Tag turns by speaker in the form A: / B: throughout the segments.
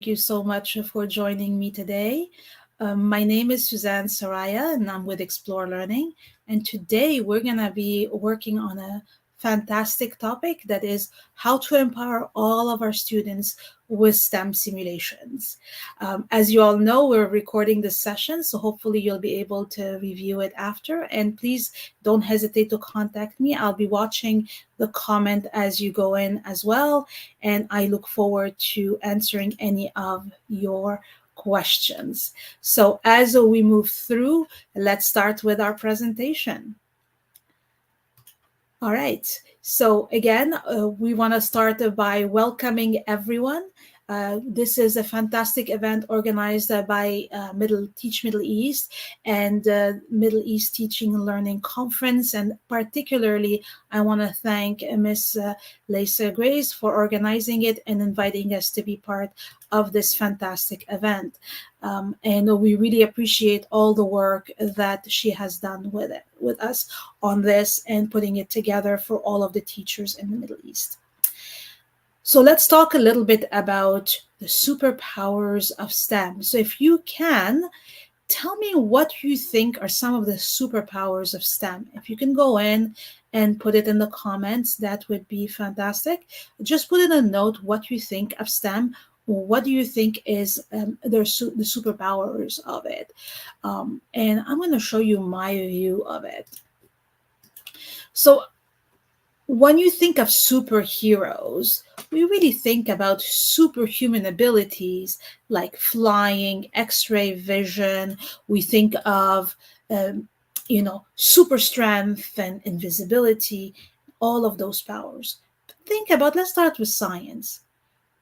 A: you so much for joining me today. My name is Suzanne Saraya, and I'm with Explore Learning. And today we're going to be working on a fantastic topic that is how to empower all of our students with STEM simulations. As you all know, we're recording this session, so hopefully you'll be able to review it after. And please don't hesitate to contact me. I'll be watching the comment as you go in as well, and I look forward to answering any of your questions. So, as we move through, let's start with our presentation. All right. So again, we want to start by welcoming everyone. This is a fantastic event organized by Teach Middle East and Middle East Teaching and Learning Conference. And particularly, I want to thank Ms. Lisa Grace for organizing it and inviting us to be part of this fantastic event. And we really appreciate all the work that she has done with us on this and putting it together for all of the teachers in the Middle East. So let's talk a little bit about the superpowers of STEM. So if you can, tell me what you think are some of the superpowers of STEM. If you can go in and put it in the comments, that would be fantastic. Just put in a note what you think of STEM. What do you think is the superpowers of it? And I'm going to show you my view of it. So when you think of superheroes, we really think about superhuman abilities like flying, X-ray vision. We think of, super strength and invisibility, all of those powers. But let's start with science.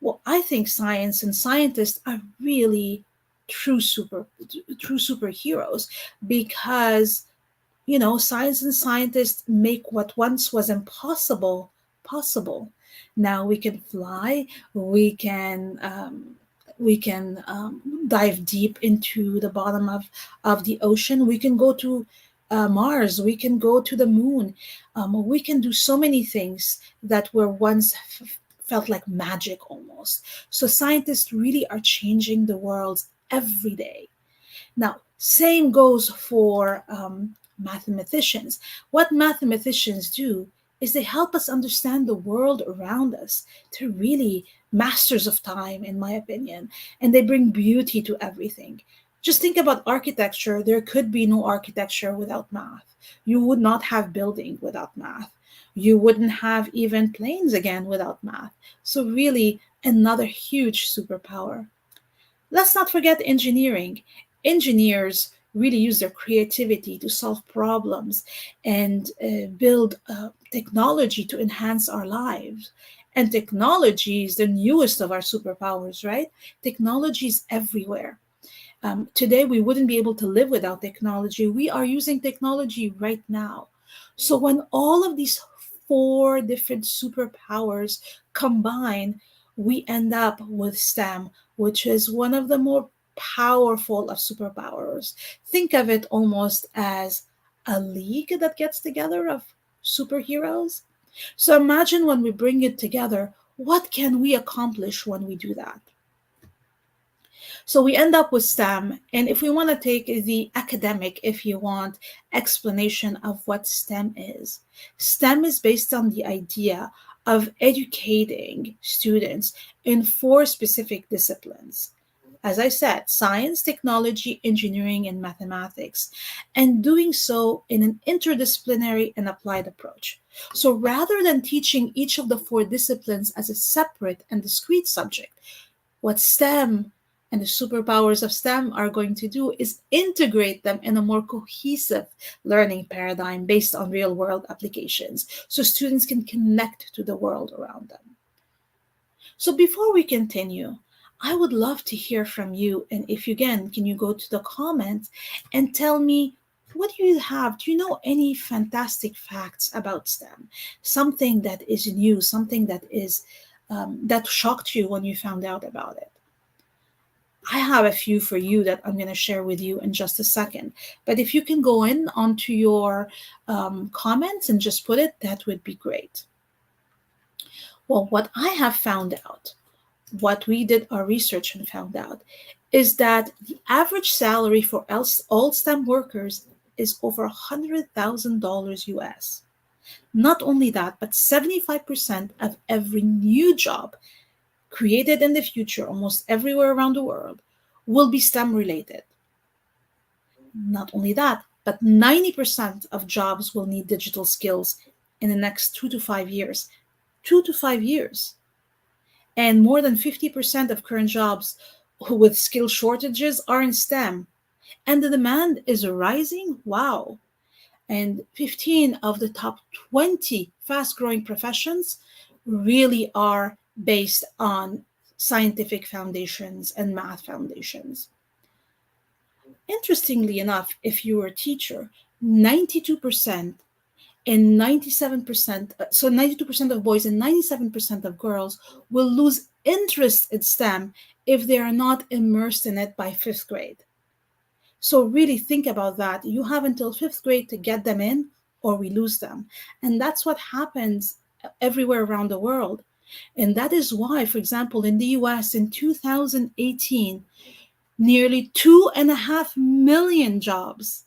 A: Well, I think science and scientists are really true superheroes because science and scientists make what once was impossible possible. Now we can fly, we can dive deep into the bottom of the ocean. We can go to Mars, we can go to the moon. We can do so many things that were once felt like magic almost. So scientists really are changing the world every day. Now, same goes for mathematicians. What mathematicians do is they help us understand the world around us. They're really masters of time, in my opinion, and they bring beauty to everything. Just think about architecture. There could be no architecture without math. You would not have building without math. You wouldn't have even planes again without math. So, really, another huge superpower. Let's not forget engineering. Engineers really use their creativity to solve problems and build technology to enhance our lives. And technology is the newest of our superpowers, right? Technology is everywhere. Today, we wouldn't be able to live without technology. We are using technology right now. So, when all of these four different superpowers combine, we end up with STEM, which is one of the more powerful of superpowers. Think of it almost as a league that gets together of superheroes. So imagine when we bring it together, what can we accomplish when we do that? So we end up with STEM. And if we want to take the academic, if you want, explanation of what STEM is, STEM is based on the idea of educating students in four specific disciplines. As I said, science, technology, engineering, and mathematics, and doing so in an interdisciplinary and applied approach. So rather than teaching each of the four disciplines as a separate and discrete subject, what STEM and the superpowers of STEM are going to do is integrate them in a more cohesive learning paradigm based on real world applications so students can connect to the world around them. So before we continue, I would love to hear from you. And if you can you go to the comments and tell me what do you have? Do you know any fantastic facts about STEM? Something that is new, something that is that shocked you when you found out about it. I have a few for you that I'm going to share with you in just a second. But if you can go in onto your comments and just put it, that would be great. Well, what I have found out, what we did our research and found out is that the average salary for all STEM workers is over $100,000 US. Not only that, but 75% of every new job created in the future, almost everywhere around the world, will be STEM related. Not only that, but 90% of jobs will need digital skills in the next 2 to 5 years. 2 to 5 years. And more than 50% of current jobs with skill shortages are in STEM. And the demand is rising. Wow. And 15 of the top 20 fast growing professions really are based on scientific foundations and math foundations. Interestingly enough, if you were a teacher, 92% and 97%, so 92% of boys and 97% of girls will lose interest in STEM if they are not immersed in it by fifth grade. So really think about that. You have until fifth grade to get them in, or we lose them. And that's what happens everywhere around the world. And that is why, for example, in the US in 2018, nearly 2.5 million jobs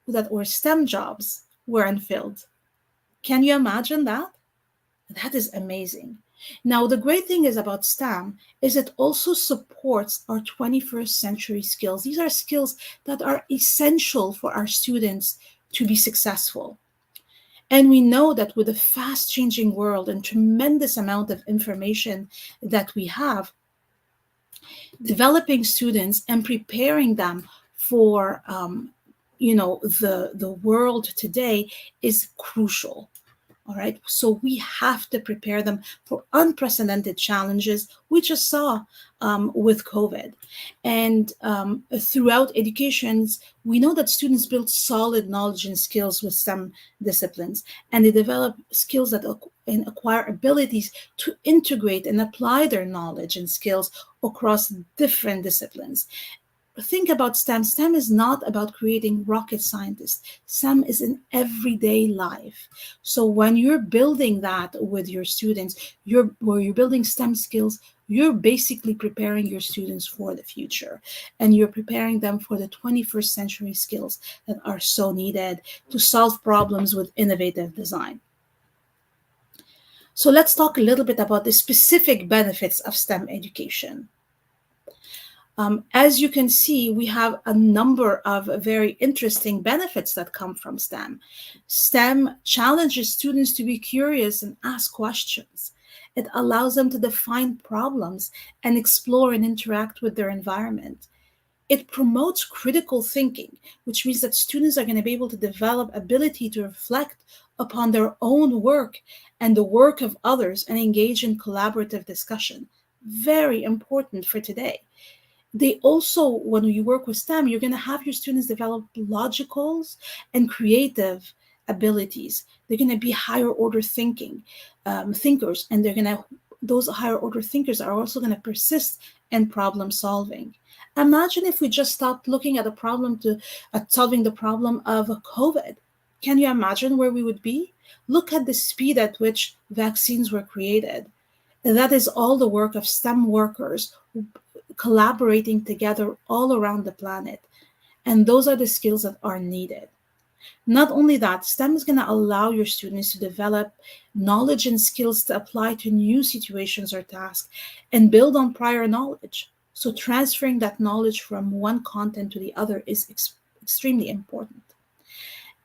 A: that were STEM jobs were unfilled. Can you imagine that? That is amazing. Now, the great thing is about STEM is it also supports our 21st century skills. These are skills that are essential for our students to be successful. And we know that with a fast changing world and tremendous amount of information that we have, developing students and preparing them for the world today is crucial. All right. So we have to prepare them for unprecedented challenges we just saw with COVID. And throughout educations, we know that students build solid knowledge and skills with STEM disciplines, and they develop skills that and acquire abilities to integrate and apply their knowledge and skills across different disciplines. Think about STEM. STEM is not about creating rocket scientists. STEM is in everyday life. So when you're building that with your students, where you're building STEM skills, you're basically preparing your students for the future, and you're preparing them for the 21st century skills that are so needed to solve problems with innovative design. So let's talk a little bit about the specific benefits of STEM education. As you can see, we have a number of very interesting benefits that come from STEM. STEM challenges students to be curious and ask questions. It allows them to define problems and explore and interact with their environment. It promotes critical thinking, which means that students are going to be able to develop ability to reflect upon their own work and the work of others and engage in collaborative discussion. Very important for today. They also, when you work with STEM, you're going to have your students develop logicals and creative abilities. They're going to be higher order thinkers, and those higher order thinkers are also going to persist in problem solving. Imagine if we just stopped looking at at solving the problem of COVID. Can you imagine where we would be? Look at the speed at which vaccines were created. And that is all the work of STEM workers collaborating together all around the planet. And those are the skills that are needed. Not only that, STEM is going to allow your students to develop knowledge and skills to apply to new situations or tasks and build on prior knowledge. So transferring that knowledge from one content to the other is extremely important.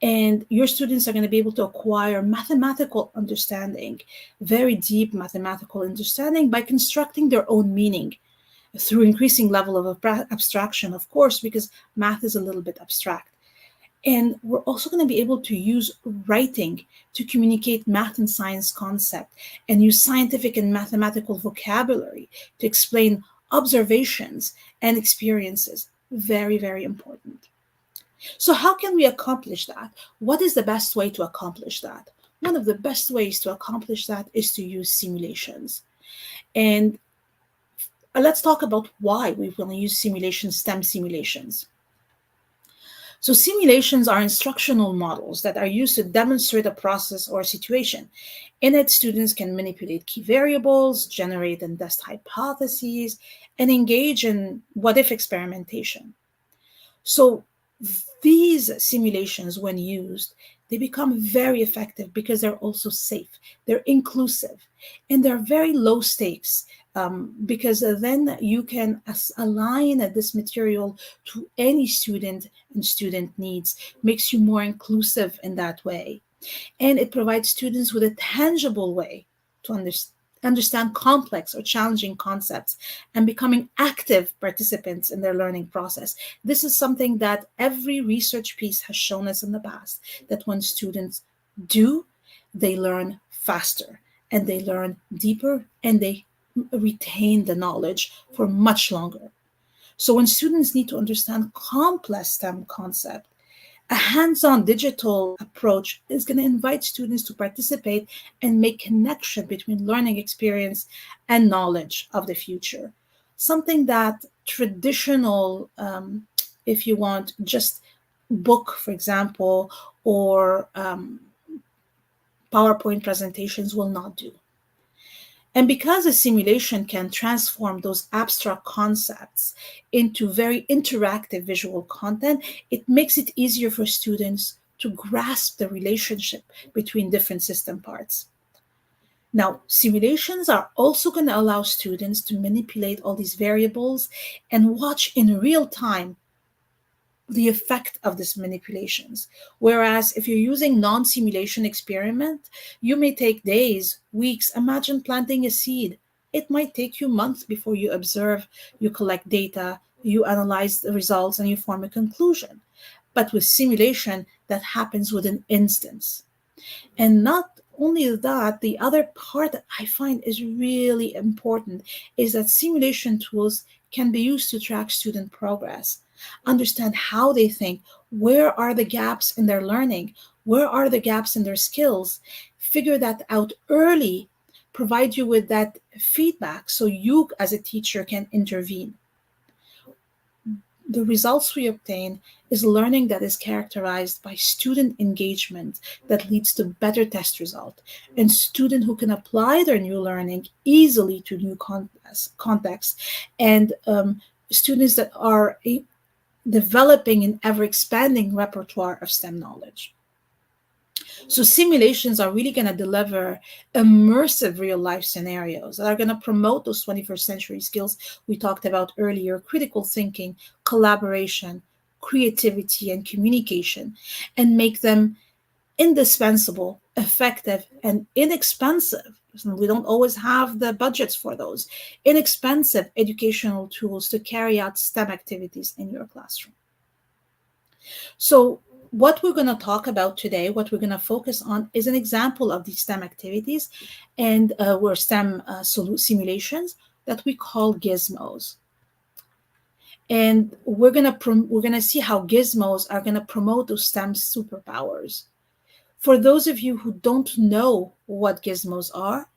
A: And your students are going to be able to acquire mathematical understanding, very deep mathematical understanding, by constructing their own meaning through increasing level of abstraction, of course, because math is a little bit abstract. And we're also going to be able to use writing to communicate math and science concept and use scientific and mathematical vocabulary to explain observations and experiences. Very, very important. So how can we accomplish that? What is the best way to accomplish that? One of the best ways to accomplish that is to use simulations. And let's talk about why we want to use simulations, STEM simulations. So simulations are instructional models that are used to demonstrate a process or a situation. In it, students can manipulate key variables, generate and test hypotheses, and engage in what if experimentation. So these simulations, when used, they become very effective because they're also safe, they're inclusive, and they're very low stakes. Because then you can align this material to any student and student needs, makes you more inclusive in that way, and it provides students with a tangible way to understand complex or challenging concepts and becoming active participants in their learning process. This is something that every research piece has shown us in the past, that when students do, they learn faster and they learn deeper and they retain the knowledge for much longer. So when students need to understand complex STEM concepts, a hands on digital approach is going to invite students to participate and make connection between learning experience and knowledge of the future. Something that traditional, if you want, just book, for example, or PowerPoint presentations will not do. And because a simulation can transform those abstract concepts into very interactive visual content, it makes it easier for students to grasp the relationship between different system parts. Now, simulations are also going to allow students to manipulate all these variables and watch in real time the effect of these manipulations. Whereas if you're using non-simulation experiment, you may take days, weeks. Imagine planting a seed. It might take you months before you observe, you collect data, you analyze the results, and you form a conclusion. But with simulation, that happens within instance. And not only that, the other part that I find is really important is that simulation tools can be used to track student progress, understand how they think, where are the gaps in their learning, where are the gaps in their skills, figure that out early, provide you with that feedback so you as a teacher can intervene. The results we obtain is learning that is characterized by student engagement that leads to better test result, and student who can apply their new learning easily to new context, and students that are developing an ever expanding repertoire of STEM knowledge. So simulations are really going to deliver immersive real life scenarios that are going to promote those 21st century skills we talked about earlier: critical thinking, collaboration, creativity, and communication, and make them indispensable, effective, and inexpensive. We don't always have the budgets for those inexpensive educational tools to carry out STEM activities in your classroom. So, what we're going to talk about today, what we're going to focus on, is an example of these STEM activities and were STEM simulations that we call Gizmos. And we're gonna see how Gizmos are going to promote those STEM superpowers. For those of you who don't know what Gizmos are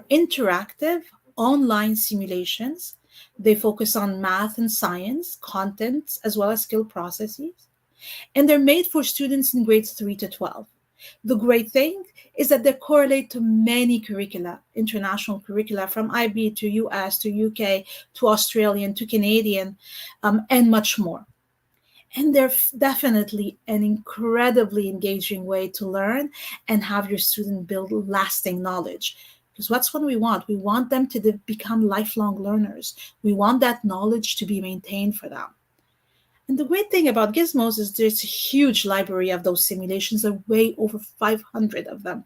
A: interactive online simulations. They focus on math and science, content, as well as skill processes, and they're made for students in grades 3 to 12. The great thing is that they correlate to many curricula, international curricula, from IB to US to UK to Australian to Canadian, and much more. And they're definitely an incredibly engaging way to learn and have your student build lasting knowledge. Because what's what we want? We want them to become lifelong learners. We want that knowledge to be maintained for them. And the great thing about Gizmos is there's a huge library of those simulations, there are way over 500 of them,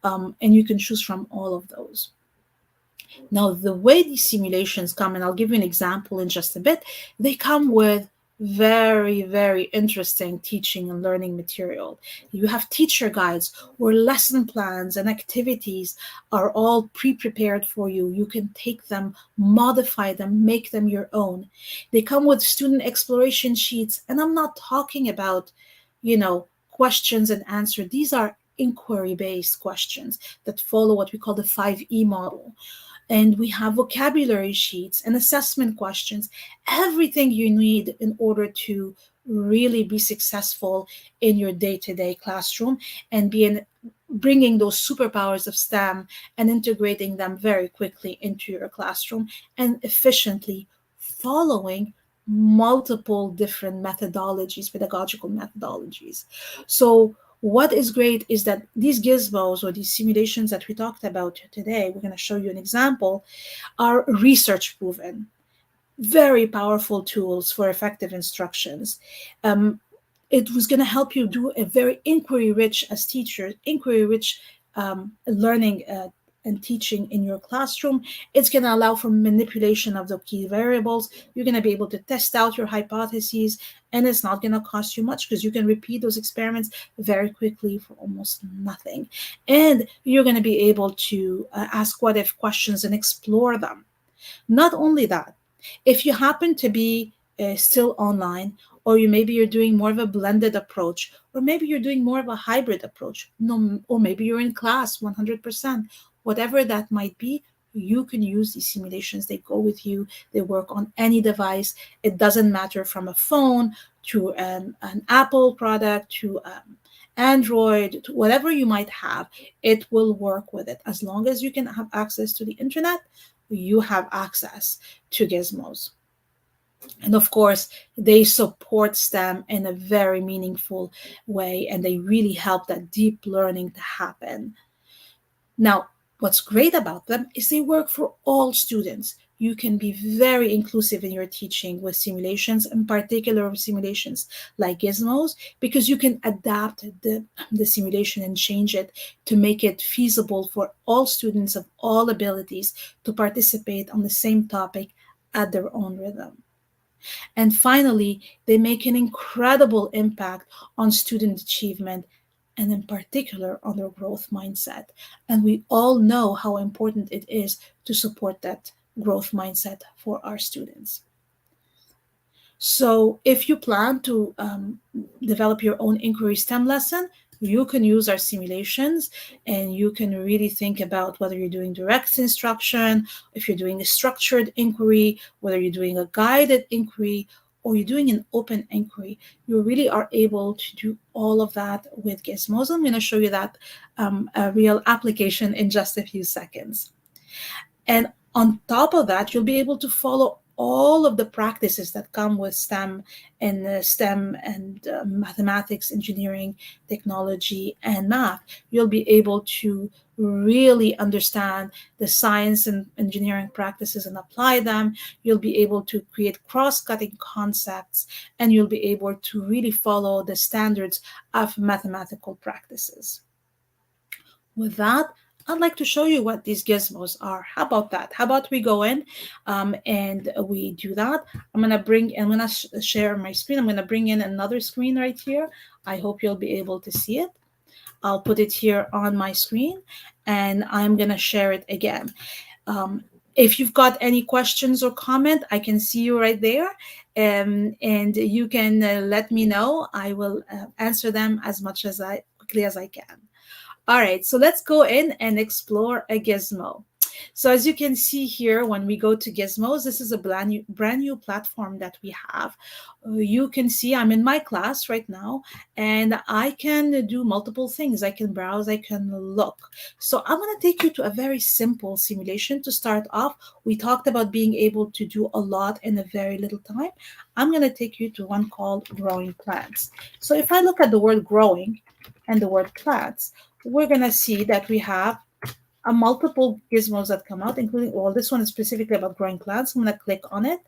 A: and you can choose from all of those. Now, the way these simulations come, and I'll give you an example in just a bit, they come with very, very interesting teaching and learning material. You have teacher guides where lesson plans and activities are all pre-prepared for you. You can take them, modify them, make them your own. They come with student exploration sheets, and I'm not talking about, questions and answer. These are inquiry-based questions that follow what we call the 5E model. And we have vocabulary sheets and assessment questions, everything you need in order to really be successful in your day-to-day classroom and bringing those superpowers of STEM and integrating them very quickly into your classroom and efficiently following multiple different methodologies, pedagogical methodologies. So what is great is that these gizmos or these simulations that we talked about today, we're going to show you an example, are research proven, very powerful tools for effective instructions. Um, it was going to help you do a very inquiry rich, as teachers, inquiry rich learning and teaching in your classroom. It's going to allow for manipulation of the key variables. You're going to be able to test out your hypotheses, and it's not going to cost you much because you can repeat those experiments very quickly for almost nothing. And you're going to be able to ask what if questions and explore them. Not only that, if you happen to be still online, or maybe you're doing more of a blended approach, or maybe you're doing more of a hybrid approach, no, or maybe you're in class 100%, whatever that might be, you can use these simulations. They go with you, they work on any device. It doesn't matter from a phone to an Apple product to Android, to whatever you might have, it will work with it. As long as you can have access to the internet, you have access to Gizmos. And of course, they support STEM in a very meaningful way, and they really help that deep learning to happen. Now, what's great about them is they work for all students. You can be very inclusive in your teaching with simulations, in particular simulations like Gizmos, because you can adapt the simulation and change it to make it feasible for all students of all abilities to participate on the same topic at their own rhythm. And finally, they make an incredible impact on student achievement and, in particular, on their growth mindset. And we all know how important it is to support that growth mindset for our students. So, if you plan to develop your own inquiry STEM lesson, you can use our simulations, and you can really think about whether you're doing direct instruction, if you're doing a structured inquiry, whether you're doing a guided inquiry, or you're doing an open inquiry. You really are able to do all of that with Gizmos. I'm going to show you that a real application in just a few seconds. And on top of that, you'll be able to follow all of the practices that come with STEM and STEM and mathematics, engineering, technology, and math. You'll be able to really understand the science and engineering practices and apply them. You'll be able to create cross-cutting concepts, and you'll be able to really follow the standards of mathematical practices. With that, I'd like to show you what these gizmos are. How about that? How about we go in and we do that? I'm going to share my screen. I'm going to bring in another screen right here. I hope you'll be able to see it. I'll put it here on my screen, and I'm going to share it again. If you've got any questions or comment, I can see you right there, and you can let me know. I will answer them as quickly as I can. All right, so let's go in and explore a gizmo. So as you can see here, when we go to Gizmos, this is a brand new platform that we have. You can see I'm in my class right now, and I can do multiple things. I can browse, I can look. So I'm going to take you to a very simple simulation to start off. We talked about being able to do a lot in a very little time. I'm going to take you to one called growing plants. So if I look at the word growing and the word plants, we're going to see that we have multiple gizmos that come out, including, well, this one is specifically about growing plants. I'm going to click on it.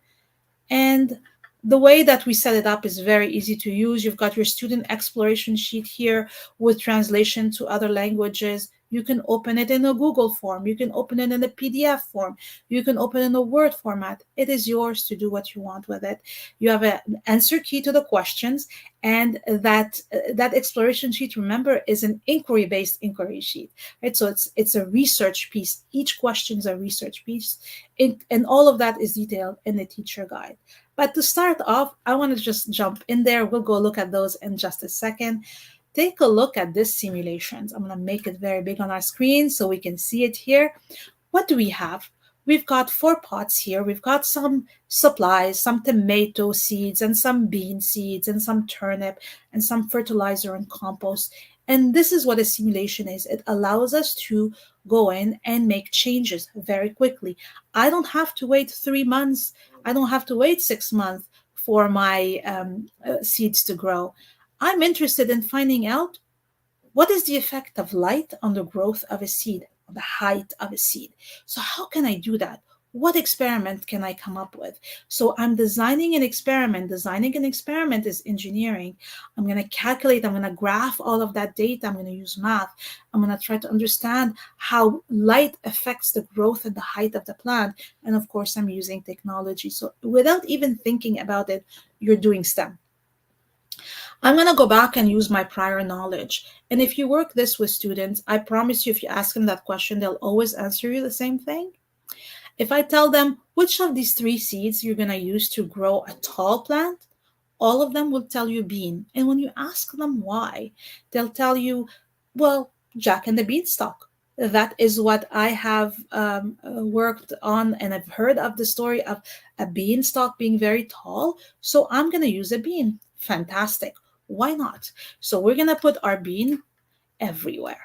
A: And the way that we set it up is very easy to use. You've got your student exploration sheet here with translation to other languages. You can open it in a Google form. You can open it in a PDF form. You can open it in a Word format. It is yours to do what you want with it. You have an answer key to the questions, and that exploration sheet, remember, is an inquiry-based inquiry sheet, right? So it's a research piece. Each question is a research piece, and all of that is detailed in the teacher guide. But to start off, I want to just jump in there. We'll go look at those in just a second. Take a look at this simulations. I'm going to make it very big on our screen so we can see it here. What do we have? we've got 4 pots here. We've got some supplies, some tomato seeds, and some bean seeds, and some turnip, and some fertilizer and compost. And this is what a simulation is. It allows us to go in and make changes very quickly. I don't have to wait 3 months. I don't have to wait 6 months for my seeds to grow. I'm interested in finding out what is the effect of light on the growth of a seed, on the height of a seed. So how can I do that? What experiment can I come up with? So I'm designing an experiment. Designing an experiment is engineering. I'm going to calculate, I'm going to graph all of that data. I'm going to use math. I'm going to try to understand how light affects the growth and the height of the plant. And of course, I'm using technology. So without even thinking about it, you're doing STEM. I'm going to go back and use my prior knowledge. And if you work this with students, I promise you, if you ask them that question, they'll always answer you the same thing. If I tell them which of these 3 seeds you're going to use to grow a tall plant, all of them will tell you bean. And when you ask them why, they'll tell you, well, Jack and the Beanstalk. That is what I have worked on, and I've heard of the story of a beanstalk being very tall. So I'm going to use a bean. Fantastic. Why not? So we're going to put our bean everywhere.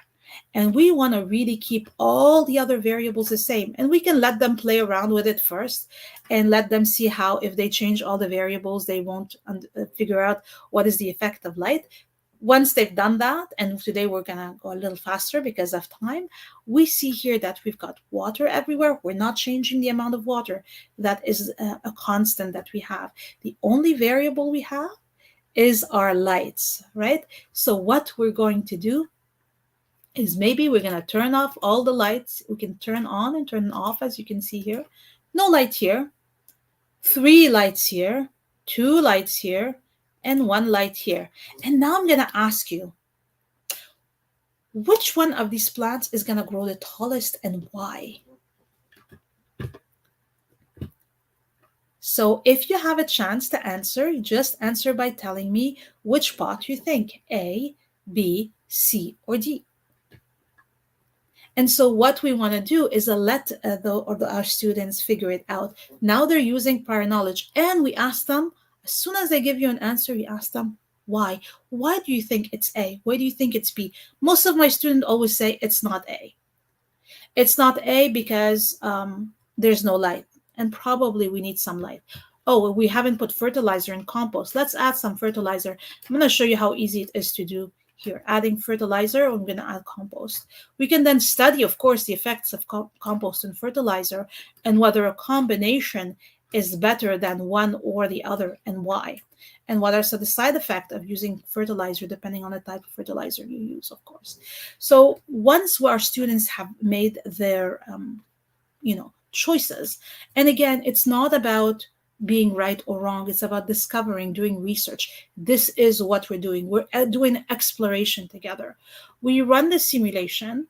A: And we want to really keep all the other variables the same. And we can let them play around with it first and let them see how, if they change all the variables, they won't figure out what is the effect of light. Once they've done that, and today we're going to go a little faster because of time, we see here that we've got water everywhere. We're not changing the amount of water. That is a constant that we have. The only variable we have is our lights, right? So what we're going to do is maybe we're going to turn off all the lights. We can turn on and turn off, as you can see here. No light here, 3 lights here, 2 lights here, and 1 light here. And now I'm going to ask you, which one of these plants is going to grow the tallest and why? So if you have a chance to answer, just answer by telling me which pot you think, A, B, C, or D. And so what we want to do is let our students figure it out. Now they're using prior knowledge, and we ask them, as soon as they give you an answer, you ask them, why? Why do you think it's A? Why do you think it's B? Most of my students always say it's not A. It's not A because there's no light, and probably we need some light. Oh, we haven't put fertilizer in compost. Let's add some fertilizer. I'm going to show you how easy it is to do here. Adding fertilizer, I'm going to add compost. We can then study, of course, the effects of compost and fertilizer and whether a combination is better than one or the other and why. And what are the side effects of using fertilizer depending on the type of fertilizer you use, of course. So once our students have made their, choices, and again, it's not about being right or wrong. It's about discovering, doing research. This is what we're doing. We're doing exploration together. We run the simulation,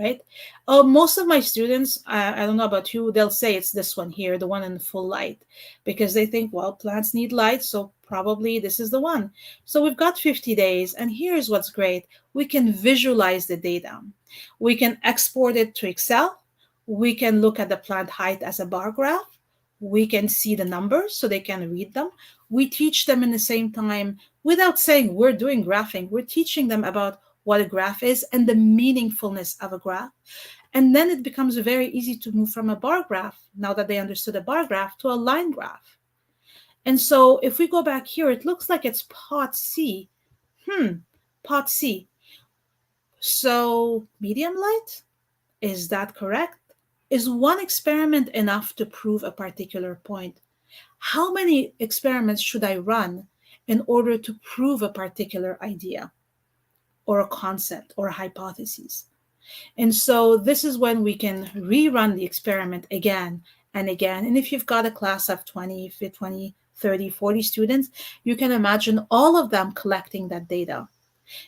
A: right? Most of my students, I don't know about you, they'll say it's this one here, the one in the full light, because they think, well, plants need light, so probably this is the one. So we've got 50 days, and here's what's great. We can visualize the data. We can export it to Excel. We can look at the plant height as a bar graph. We can see the numbers so they can read them. We teach them in the same time, without saying we're doing graphing, we're teaching them about what a graph is and the meaningfulness of a graph. And then it becomes very easy to move from a bar graph, now that they understood a bar graph, to a line graph. And so if we go back here, it looks like it's pot C. Pot C. So medium light, is that correct? Is one experiment enough to prove a particular point? How many experiments should I run in order to prove a particular idea or a concept or a hypothesis? And so this is when we can rerun the experiment again and again. And if you've got a class of 20, 30, 40 students, you can imagine all of them collecting that data.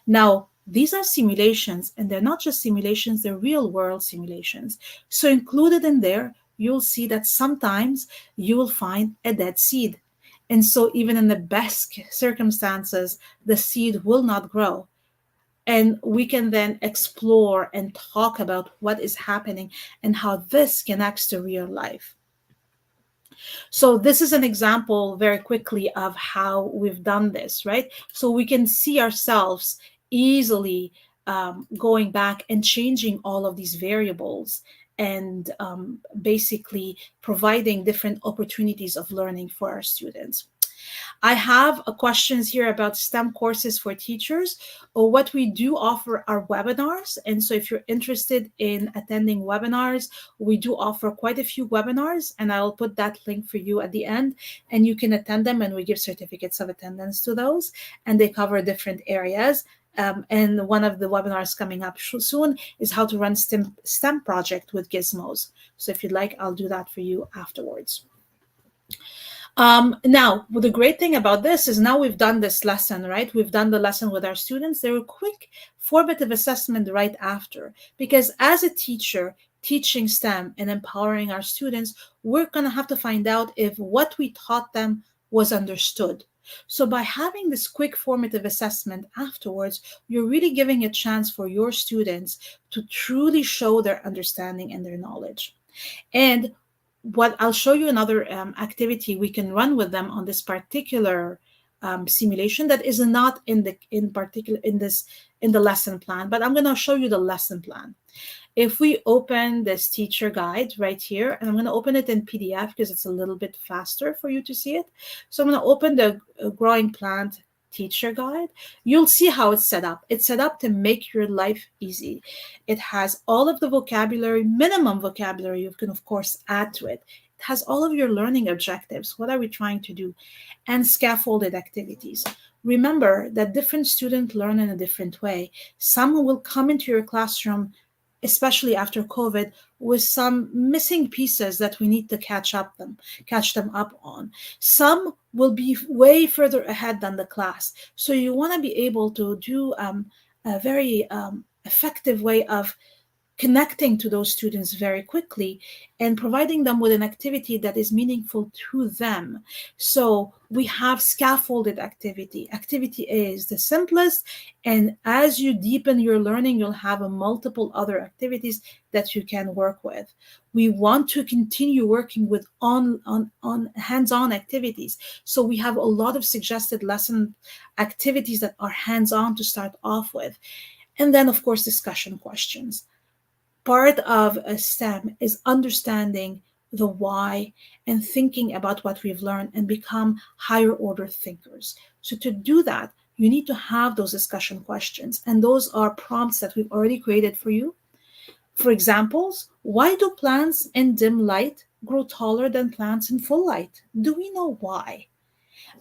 A: Now, these are simulations, and they're not just simulations, they're real world simulations. So included in there, you'll see that sometimes you will find a dead seed. And so even in the best circumstances, the seed will not grow. And we can then explore and talk about what is happening and how this connects to real life. So this is an example very quickly of how we've done this, right? So we can see ourselves easily going back and changing all of these variables and basically providing different opportunities of learning for our students. I have questions here about STEM courses for teachers. What we do offer are webinars. And so if you're interested in attending webinars, we do offer quite a few webinars, and I'll put that link for you at the end. And you can attend them, and we give certificates of attendance to those. And they cover different areas. And one of the webinars coming up soon is how to run STEM project with Gizmos. So if you'd like, I'll do that for you afterwards. Now, well, the great thing about this is now we've done this lesson, right? We've done the lesson with our students. There were quick formative assessment right after, because as a teacher teaching STEM and empowering our students, we're going to have to find out if what we taught them was understood. So by having this quick formative assessment afterwards, you're really giving a chance for your students to truly show their understanding and their knowledge. And what I'll show you another activity we can run with them on this particular simulation that is not in the lesson plan, but I'm going to show you the lesson plan. If we open this teacher guide right here, and I'm going to open it in PDF because it's a little bit faster for you to see it. So I'm going to open the growing plant teacher guide. You'll see how it's set up. It's set up to make your life easy. It has all of the vocabulary, minimum vocabulary you can of course add to it. It has all of your learning objectives. What are we trying to do? And scaffolded activities. Remember that different students learn in a different way. Some will come into your classroom, especially after COVID, with some missing pieces that we need to catch them up on. Some will be way further ahead than the class. So you want to be able to do a very effective way of connecting to those students very quickly and providing them with an activity that is meaningful to them. So we have scaffolded activity. Activity A is the simplest, and as you deepen your learning, you'll have a multiple other activities that you can work with. We want to continue working with on hands-on activities. So we have a lot of suggested lesson activities that are hands-on to start off with. And then, of course, discussion questions. Part of a STEM is understanding the why and thinking about what we've learned and become higher order thinkers. So to do that, you need to have those discussion questions. And those are prompts that we've already created for you. For examples, why do plants in dim light grow taller than plants in full light? Do we know why?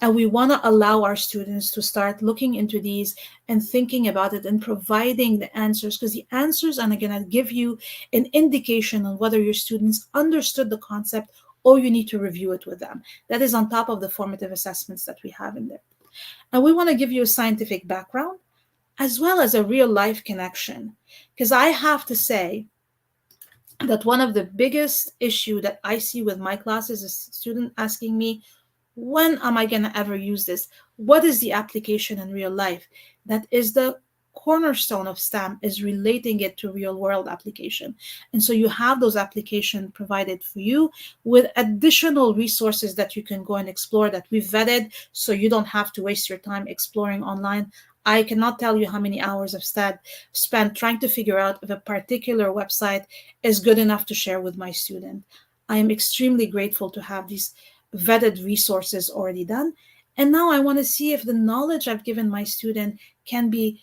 A: And we want to allow our students to start looking into these and thinking about it and providing the answers, because the answers are going to give you an indication on whether your students understood the concept or you need to review it with them. That is on top of the formative assessments that we have in there. And we want to give you a scientific background as well as a real life connection. Because I have to say that one of the biggest issue that I see with my classes is a student asking me, when am I going to ever use this? What is the application in real life? That is the cornerstone of STEM, is relating it to real world application. And so you have those applications provided for you with additional resources that you can go and explore that we've vetted, so you don't have to waste your time exploring online. I cannot tell you how many hours I've spent trying to figure out if a particular website is good enough to share with my student. I am extremely grateful to have these vetted resources already done. And now I want to see if the knowledge I've given my student can be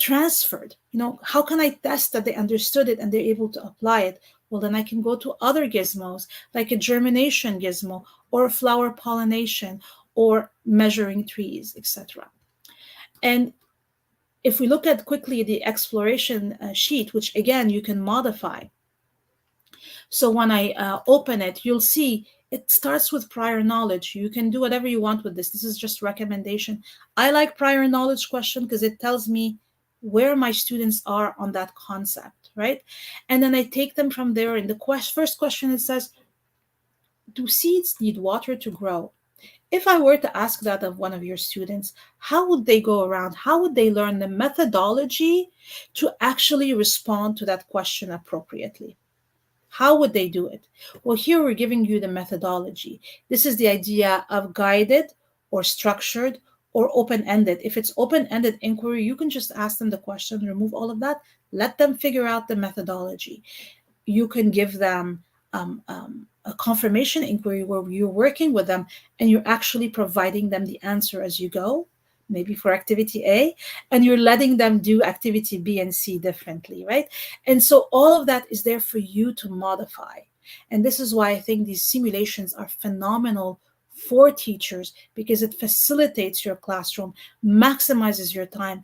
A: transferred. How can I test that they understood it and they're able to apply it? Well, then I can go to other gizmos, like a germination gizmo or flower pollination or measuring trees, etc. And if we look at quickly the exploration sheet, which again, you can modify. So when I open it, you'll see it starts with prior knowledge. You can do whatever you want with this. This is just recommendation. I like prior knowledge question because it tells me where my students are on that concept, right? And then I take them from there. In the first question, it says, do seeds need water to grow? If I were to ask that of one of your students, how would they go around? How would they learn the methodology to actually respond to that question appropriately? How would they do it? Well, here we're giving you the methodology. This is the idea of guided or structured or open ended. If it's open ended inquiry, you can just ask them the question, remove all of that, let them figure out the methodology. You can give them a confirmation inquiry where you're working with them and you're actually providing them the answer as you go, maybe for activity A, and you're letting them do activity B and C differently, right? And so all of that is there for you to modify. And this is why I think these simulations are phenomenal for teachers, because it facilitates your classroom, maximizes your time,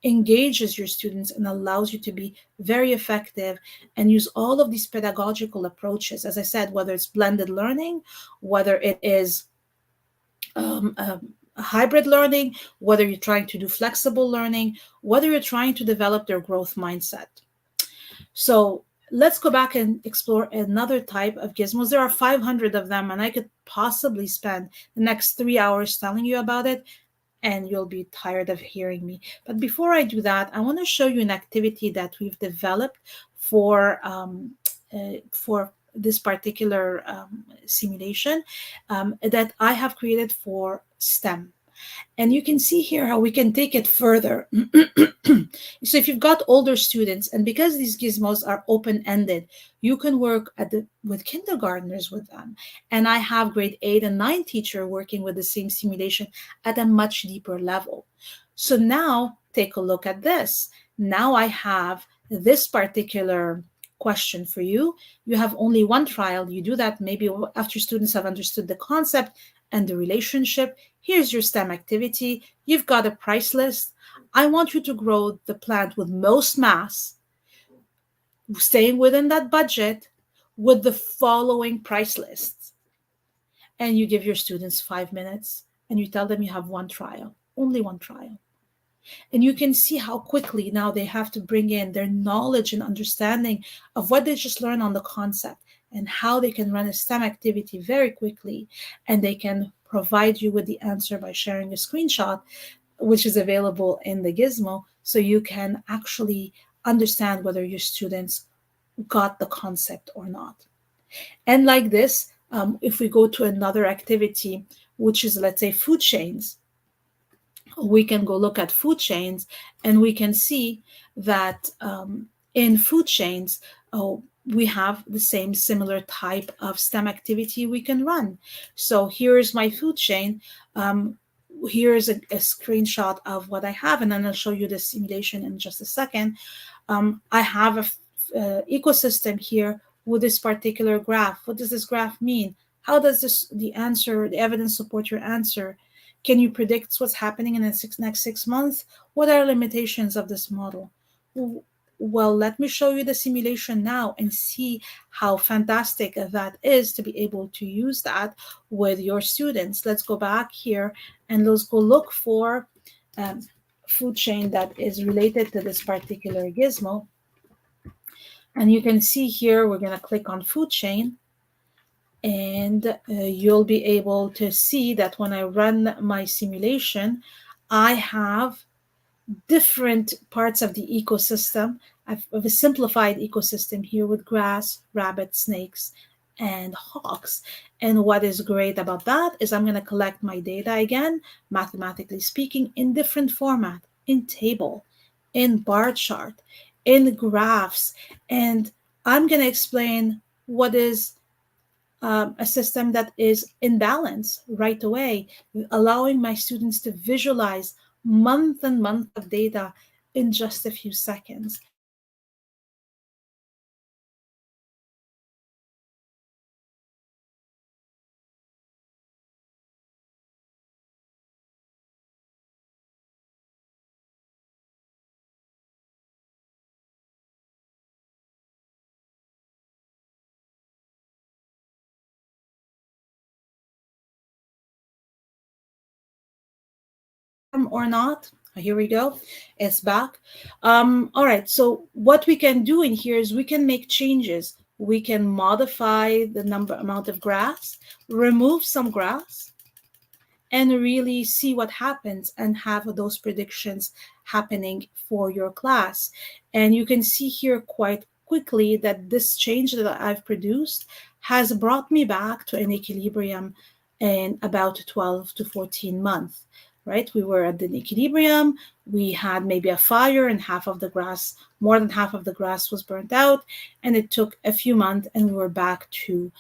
A: engages your students, and allows you to be very effective and use all of these pedagogical approaches. As I said, whether it's blended learning, whether it is hybrid learning, whether you're trying to do flexible learning, whether you're trying to develop their growth mindset. So let's go back and explore another type of gizmos. There are 500 of them, and I could possibly spend the next 3 hours telling you about it, and you'll be tired of hearing me. But before I do that, I want to show you an activity that we've developed for this particular simulation that I have created for STEM. And you can see here how we can take it further. So if you've got older students, and because these gizmos are open-ended, you can work with kindergartners with them. And I have grade 8 and 9 teacher working with the same simulation at a much deeper level. So now take a look at this. Now I have this particular question for you. You have only one trial. You do that maybe after students have understood the concept and the relationship. Here's your STEM activity. You've got a price list. I want you to grow the plant with most mass, staying within that budget with the following price lists. And you give your students 5 minutes and you tell them you have one trial, only one trial. And you can see how quickly now they have to bring in their knowledge and understanding of what they just learned on the concept, and how they can run a STEM activity very quickly. And they can provide you with the answer by sharing a screenshot, which is available in the Gizmo, so you can actually understand whether your students got the concept or not. And like this, if we go to another activity, which is, let's say, food chains, we can go look at food chains, and we can see that in food chains, we have the same similar type of STEM activity we can run. So here's my food chain. Here's a screenshot of what I have, and then I'll show you the simulation in just a second. I have a ecosystem here with this particular graph. What does this graph mean? How does the evidence support your answer? Can you predict what's happening in the next 6 months? What are limitations of this model? Well, let me show you the simulation now and see how fantastic that is to be able to use that with your students. Let's go back here and let's go look for food chain that is related to this particular gizmo. And you can see here, we're going to click on food chain, and you'll be able to see that when I run my simulation, I have different parts of the ecosystem. I have a simplified ecosystem here with grass, rabbits, snakes, and hawks. And what is great about that is I'm going to collect my data again, mathematically speaking, in different format, in table, in bar chart, in graphs. And I'm going to explain what is a system that is in balance right away, allowing my students to visualize month and month of data in just a few seconds. Or not. Here we go. It's back. All right. So what we can do in here is we can make changes. We can modify the amount of grass, remove some grass, and really see what happens and have those predictions happening for your class. And you can see here quite quickly that this change that I've produced has brought me back to an equilibrium in about 12 to 14 months, right? We were at the equilibrium. We had maybe a fire and half of the grass, more than half of the grass was burnt out. And it took a few months and we were back to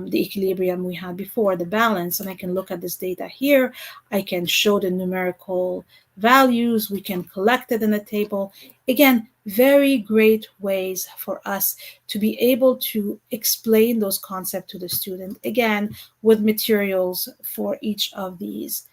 A: the equilibrium we had before, the balance. And I can look at this data here. I can show the numerical values. We can collect it in a table. Again, very great ways for us to be able to explain those concepts to the student, again, with materials for each of these.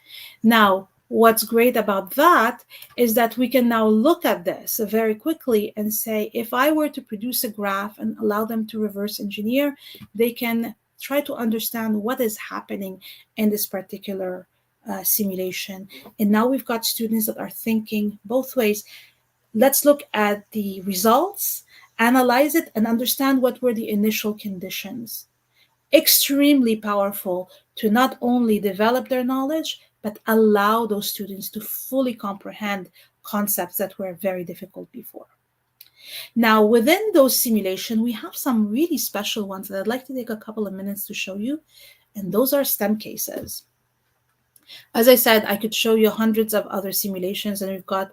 A: Now, what's great about that is that we can now look at this very quickly and say, if I were to produce a graph and allow them to reverse engineer, they can try to understand what is happening in this particular simulation. And now we've got students that are thinking both ways. Let's look at the results, analyze it, and understand what were the initial conditions. Extremely powerful to not only develop their knowledge, but allow those students to fully comprehend concepts that were very difficult before. Now, within those simulations, we have some really special ones that I'd like to take a couple of minutes to show you, and those are STEM cases. As I said, I could show you hundreds of other simulations, and we've got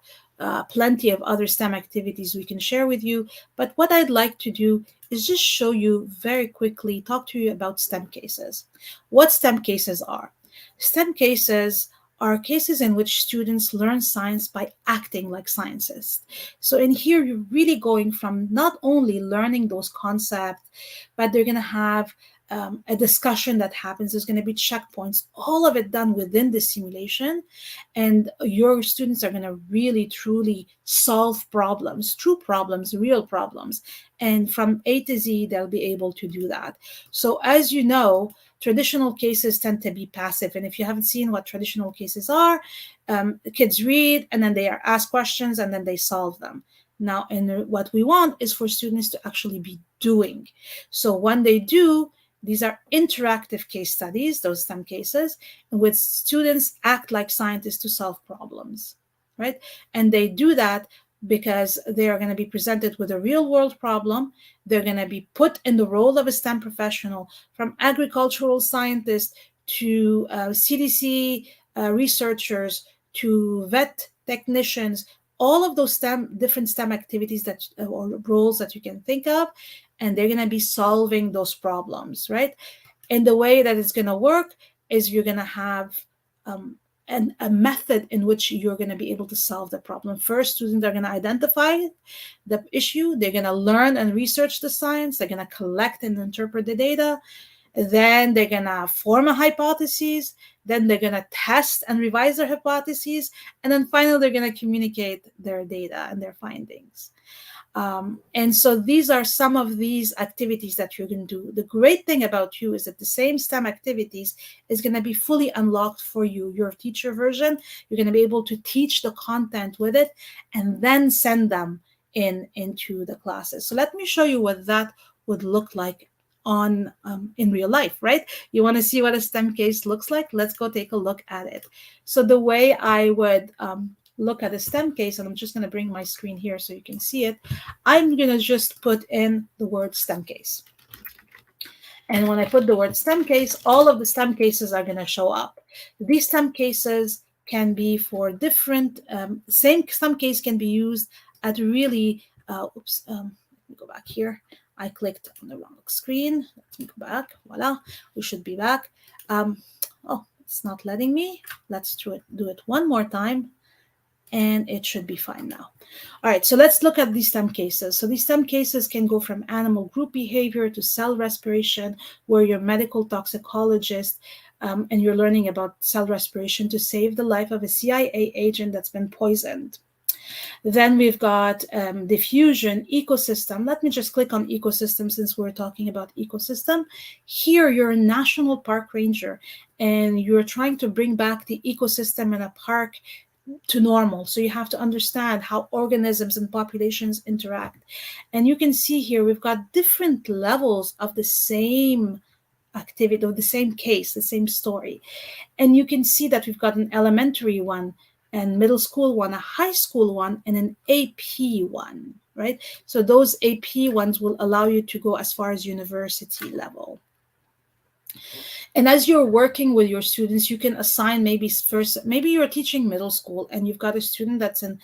A: plenty of other STEM activities we can share with you. But what I'd like to do is just show you very quickly, talk to you about STEM cases. What STEM cases are? STEM cases are cases in which students learn science by acting like scientists. So in here, you're really going from not only learning those concepts, but they're going to have a discussion that happens. There's going to be checkpoints, all of it done within the simulation. And your students are going to really, truly solve problems, true problems, real problems. And from A to Z, they'll be able to do that. So as you know, traditional cases tend to be passive. And if you haven't seen what traditional cases are, kids read and then they are asked questions and then they solve them. Now, and what we want is for students to actually be doing. So when they do, these are interactive case studies, those STEM cases, in which students act like scientists to solve problems, right? And they do that because they are going to be presented with a real world problem. They're going to be put in the role of a STEM professional, from agricultural scientists to CDC researchers to vet technicians, all of those different STEM activities that or roles that you can think of, and they're going to be solving those problems, right? And the way that it's going to work is you're going to have a method in which you're going to be able to solve the problem. First, students are going to identify the issue. They're going to learn and research the science. They're going to collect and interpret the data. Then they're going to form a hypothesis. Then they're going to test and revise their hypotheses. And then finally, they're going to communicate their data and their findings. And so these are some of these activities that you can do. The great thing about you is that the same STEM activities is going to be fully unlocked for you. Your teacher version, you're going to be able to teach the content with it and then send them into the classes. So let me show you what that would look like on in real life, right? You want to see what a STEM case looks like? Let's go take a look at it. So the way I would look at a STEM case, and I'm just going to bring my screen here so you can see it. I'm going to just put in the word STEM case. And when I put the word STEM case, all of the STEM cases are going to show up. These STEM cases can be for different, same STEM case can be used at really, let me go back here. I clicked on the wrong screen. Let me go back. Voila, we should be back. Oh, it's not letting me. Let's do it one more time. And it should be fine now. All right, so let's look at these STEM cases. So these STEM cases can go from animal group behavior to cell respiration, where you're a medical toxicologist and you're learning about cell respiration to save the life of a CIA agent that's been poisoned. Then we've got diffusion ecosystem. Let me just click on ecosystem since we're talking about ecosystem. Here, you're a national park ranger and you're trying to bring back the ecosystem in a park to normal. So you have to understand how organisms and populations interact. And you can see here, we've got different levels of the same activity, or the same case, the same story. And you can see that we've got an elementary one, and middle school one, a high school one, and an AP one, right? So those AP ones will allow you to go as far as university level. And as you're working with your students, you can assign maybe first, maybe you're teaching middle school and you've got a student that's in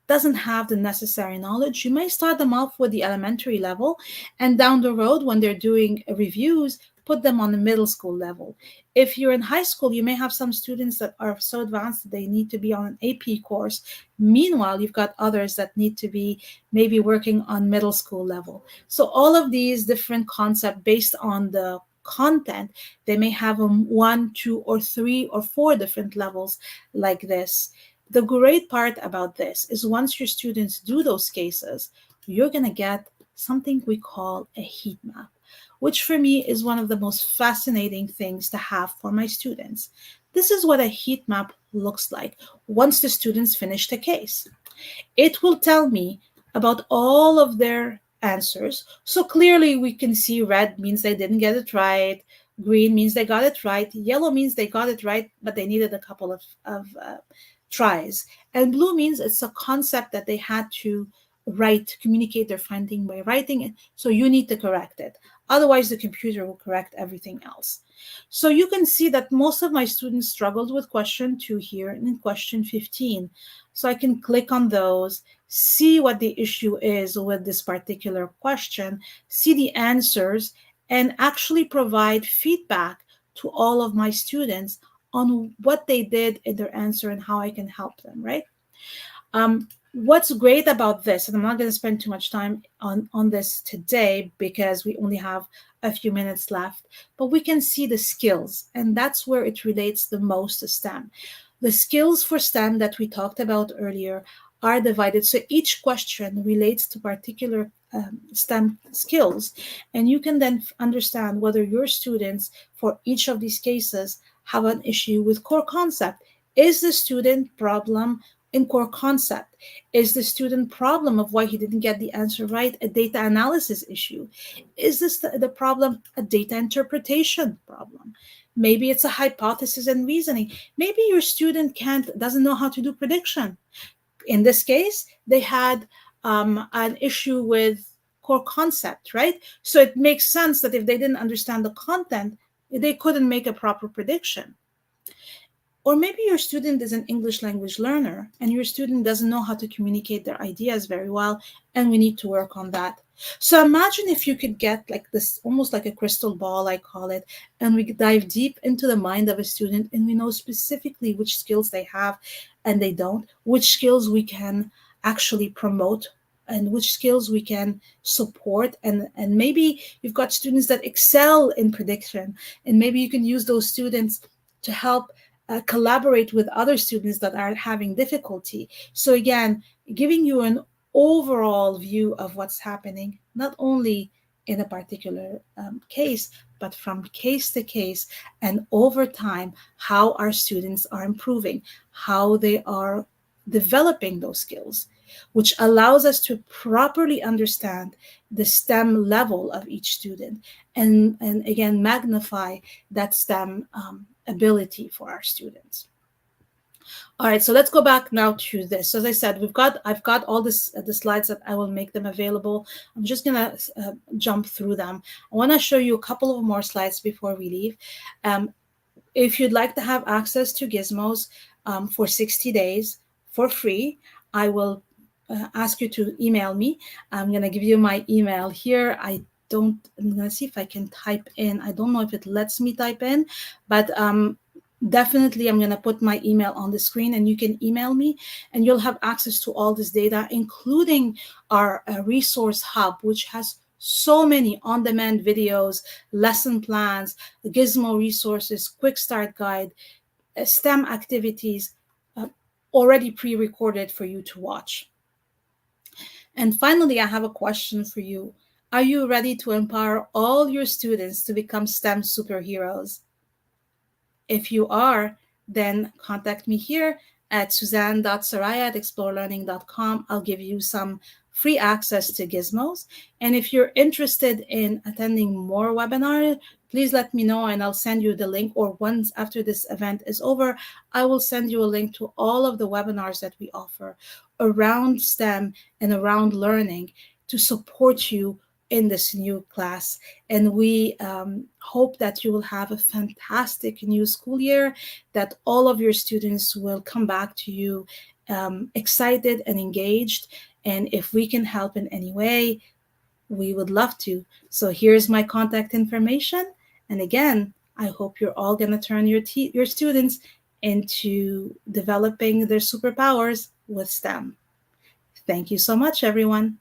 A: doesn't have the necessary knowledge. You may start them off with the elementary level, and down the road when they're doing reviews, put them on the middle school level. If you're in high school, you may have some students that are so advanced that they need to be on an AP course. Meanwhile, you've got others that need to be maybe working on middle school level. So all of these different concepts based on the content, they may have one, two, or three, or four different levels like this. The great part about this is once your students do those cases, you're going to get something we call a heat map, which for me is one of the most fascinating things to have for my students. This is what a heat map looks like once the students finish the case. It will tell me about all of their answers. So clearly we can see red means they didn't get it right. Green means they got it right. Yellow means they got it right, but they needed a couple of tries. And blue means it's a concept that they had to write, communicate their finding by writing it. So you need to correct it. Otherwise, the computer will correct everything else. So you can see that most of my students struggled with question 2 here and in question 15. So I can click on those, see what the issue is with this particular question, see the answers, and actually provide feedback to all of my students on what they did in their answer and how I can help them, right? What's great about this, and I'm not going to spend too much time on this today because we only have a few minutes left, but we can see the skills, and that's where it relates the most to STEM. The skills for STEM that we talked about earlier are divided. So each question relates to particular STEM skills, and you can then understand whether your students for each of these cases have an issue with core concept. Is the student problem in core concept? Is the student problem of why he didn't get the answer right a data analysis issue? Is this the problem a data interpretation problem? Maybe it's a hypothesis and reasoning. Maybe your student doesn't know how to do prediction. In this case, they had an issue with core concept, right? So it makes sense that if they didn't understand the content, they couldn't make a proper prediction. Or maybe your student is an English language learner and your student doesn't know how to communicate their ideas very well, and we need to work on that. So imagine if you could get like this, almost like a crystal ball, I call it, and we dive deep into the mind of a student and we know specifically which skills they have and they don't, which skills we can actually promote and which skills we can support. And maybe you've got students that excel in prediction, and maybe you can use those students to help collaborate with other students that are having difficulty. So again, giving you an overall view of what's happening, not only in a particular case, but from case to case and over time, how our students are improving, how they are developing those skills, which allows us to properly understand the STEM level of each student and again, magnify that STEM ability for our students. All right, so let's go back now to this. So as I said, I've got all this the slides that I will make them available. I'm just gonna jump through them. I want to show you a couple of more slides before we leave. If you'd like to have access to Gizmos for 60 days for free, I will ask you to email me. I'm gonna give you my email here. I'm gonna see if I can type in. I don't know if it lets me type in, but definitely I'm gonna put my email on the screen and you can email me and you'll have access to all this data, including our resource hub, which has so many on-demand videos, lesson plans, Gizmo resources, quick start guide, STEM activities already pre-recorded for you to watch. And finally, I have a question for you. Are you ready to empower all your students to become STEM superheroes? If you are, then contact me here at suzanne.saraya@explorelearning.com. I'll give you some free access to Gizmos. And if you're interested in attending more webinars, please let me know and I'll send you the link. Or once after this event is over, I will send you a link to all of the webinars that we offer around STEM and around learning to support you in this new class. And we hope that you will have a fantastic new school year, that all of your students will come back to you excited and engaged. And if we can help in any way, we would love to. So here's my contact information. And again, I hope you're all going to turn your students into developing their superpowers with STEM. Thank you so much, everyone.